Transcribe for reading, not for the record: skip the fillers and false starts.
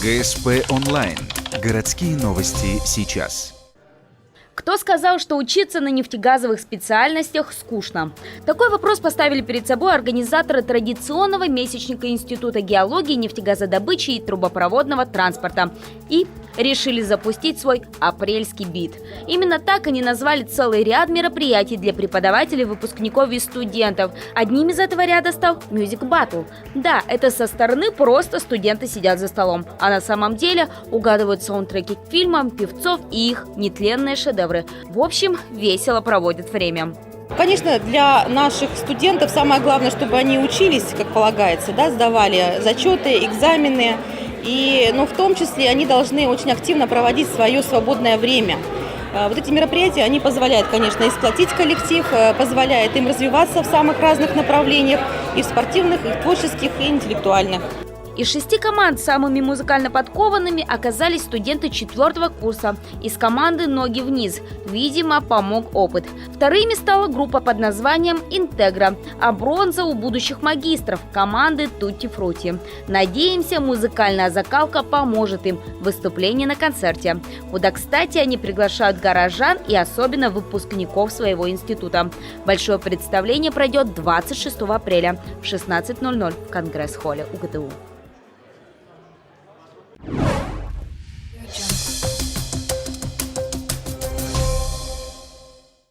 ГСП онлайн. Городские новости сейчас. Кто сказал, что учиться на нефтегазовых специальностях скучно? Такой вопрос поставили перед собой организаторы традиционного месячника Института геологии, нефтегазодобычи и трубопроводного транспорта. И решили запустить свой апрельский бит. Именно так они назвали целый ряд мероприятий для преподавателей, выпускников и студентов. Одним из этого ряда стал Music Battle. Да, это со стороны просто студенты сидят за столом, а на самом деле угадывают саундтреки к фильмам, певцов и их нетленные шедевры. В общем, весело проводят время. Конечно, для наших студентов самое главное, чтобы они учились, как полагается, да, сдавали зачеты, экзамены. И, в том числе они должны очень активно проводить свое свободное время. Вот эти мероприятия, они позволяют, конечно, и сплотить коллектив, позволяют им развиваться в самых разных направлениях, и в спортивных, и в творческих, и интеллектуальных. Из 6 команд самыми музыкально подкованными оказались студенты 4-го курса из команды «Ноги вниз». Видимо, помог опыт. Вторыми стала группа под названием «Интегра», а бронза у будущих магистров команды «Тутти Фрути». Надеемся, музыкальная закалка поможет им в выступлении на концерте, куда, кстати, они приглашают горожан и особенно выпускников своего института. Большое представление пройдет 26 апреля в 16:00 в Конгресс-холле УГТУ.